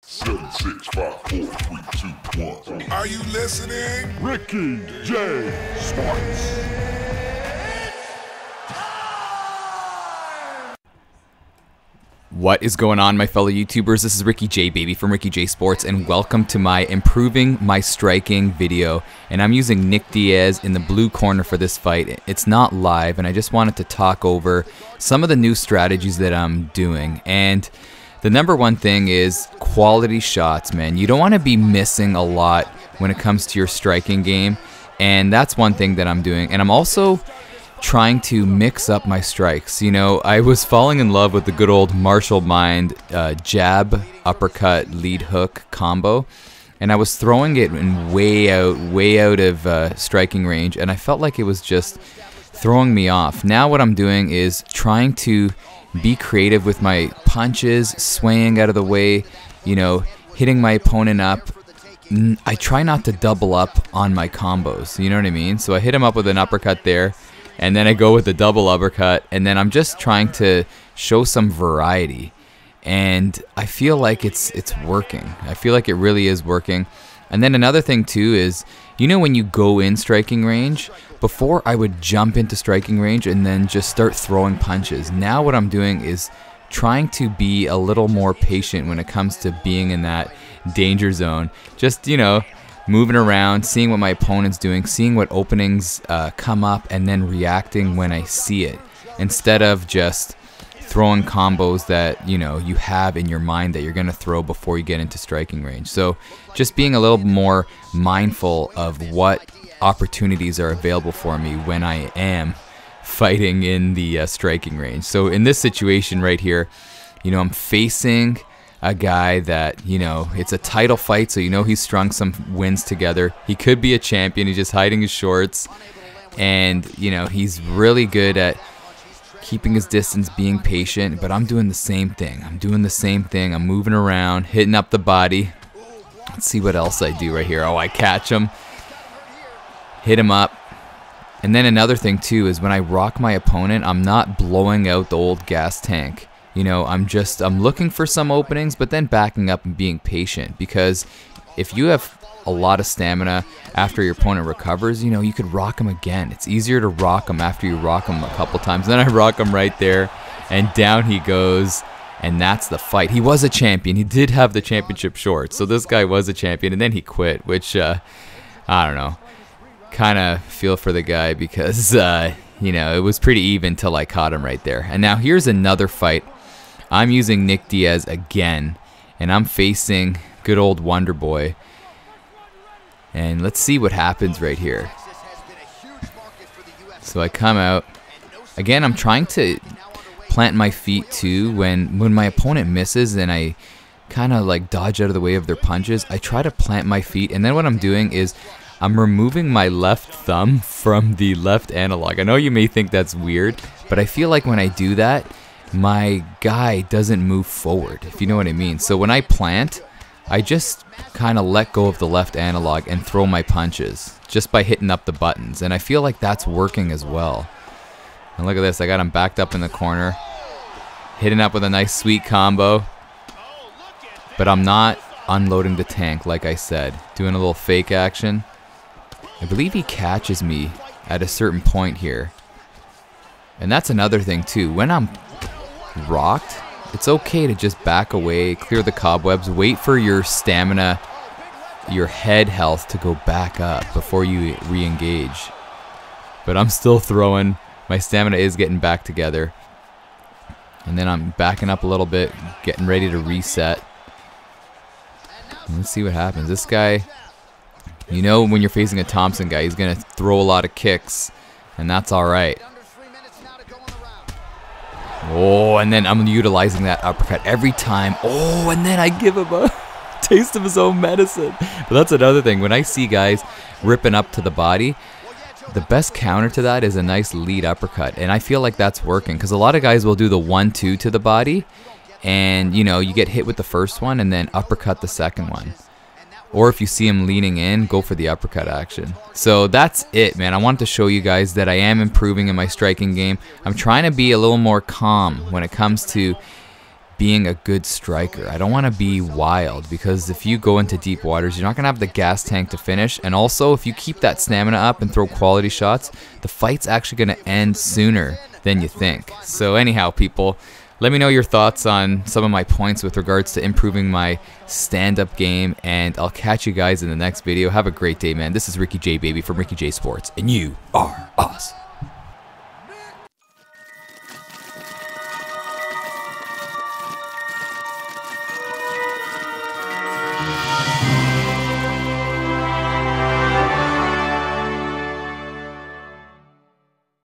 Seven, 6, 5, 4, 3, 2, 1. Are you listening? Ricky J. Sports. What is going on, my fellow YouTubers? This is Ricky J, baby, from Ricky J Sports, and welcome to my Improving My Striking video. And I'm using Nick Diaz in the blue corner for this fight. It's not live, and I just wanted to talk over some of the new strategies that I'm doing. And the number one thing is quality shots, man. You don't want to be missing a lot when it comes to your striking game, and that's one thing that I'm doing. And I'm also trying to mix up my strikes. You know, I was falling in love with the good old Martial Mind jab, uppercut, lead hook combo, and I was throwing it in way out of striking range, and I felt like it was just throwing me off. Now what I'm doing is trying to be creative with my punches, swaying out of the way, you know, hitting my opponent up. I try not to double up on my combos, you know what I mean? So I hit him up with an uppercut there, and then I go with the double uppercut, and then I'm just trying to show some variety. And I feel like it's working. I feel like it really is working. And then another thing too is, you know, when you go in striking range, before I would jump into striking range and then just start throwing punches. Now what I'm doing is trying to be a little more patient when it comes to being in that danger zone. Just, you know, moving around, seeing what my opponent's doing, seeing what openings come up, and then reacting when I see it, instead of just throwing combos that, you know, you have in your mind that you're going to throw before you get into striking range. So just being a little more mindful of what opportunities are available for me when I am fighting in the striking range. So in this situation right here, you know, I'm facing a guy that, you know, it's a title fight, so you know he's strung some wins together. He could be a champion. He's just hiding his shorts, and, you know, he's really good at keeping his distance, being patient, but I'm doing the same thing. I'm moving around, hitting up the body. Let's see what else I do right here. Oh, I catch him, hit him up. And then another thing too is when I rock my opponent, I'm not blowing out the old gas tank. You know, I'm looking for some openings, but then backing up and being patient, because if you have a lot of stamina after your opponent recovers, you know, you could rock him again. It's easier to rock him after you rock him a couple times. Then I rock him right there, and down he goes, and that's the fight. He was a champion. He did have the championship shorts, so this guy was a champion, and then he quit, which, I don't know, kind of feel for the guy, because, you know, it was pretty even till I caught him right there. And now here's another fight. I'm using Nick Diaz again, and I'm facing good old Wonder Boy. And let's see what happens right here. So I come out. Again, I'm trying to plant my feet too. When my opponent misses and I kind of like dodge out of the way of their punches, I try to plant my feet. And then what I'm doing is I'm removing my left thumb from the left analog. I know you may think that's weird, but I feel like when I do that, my guy doesn't move forward, if you know what I mean. So when I plant, I just kind of let go of the left analog and throw my punches just by hitting up the buttons. And I feel like that's working as well. And look at this, I got him backed up in the corner, hitting up with a nice sweet combo. But I'm not unloading the tank, like I said. Doing a little fake action. I believe he catches me at a certain point here. And that's another thing too. When I'm rocked, it's okay to just back away, clear the cobwebs, wait for your stamina, your head health to go back up before you re-engage. But I'm still throwing. My stamina is getting back together. And then I'm backing up a little bit, getting ready to reset. And let's see what happens. This guy, you know, when you're facing a Thompson guy, he's going to throw a lot of kicks, and that's all right. Oh, and then I'm utilizing that uppercut every time. Oh, and then I give him a taste of his own medicine. But that's another thing. When I see guys ripping up to the body, the best counter to that is a nice lead uppercut. And I feel like that's working, because a lot of guys will do the 1-2 to the body, and, you know, you get hit with the first one and then uppercut the second one. Or if you see him leaning in, go for the uppercut action. So that's it, man. I wanted to show you guys that I am improving in my striking game. I'm trying to be a little more calm when it comes to being a good striker. I don't want to be wild, because if you go into deep waters, you're not going to have the gas tank to finish. And also, if you keep that stamina up and throw quality shots, the fight's actually going to end sooner than you think. So anyhow, people, let me know your thoughts on some of my points with regards to improving my stand-up game, and I'll catch you guys in the next video. Have a great day, man. This is Ricky J, baby, from Ricky J Sports, and you are awesome.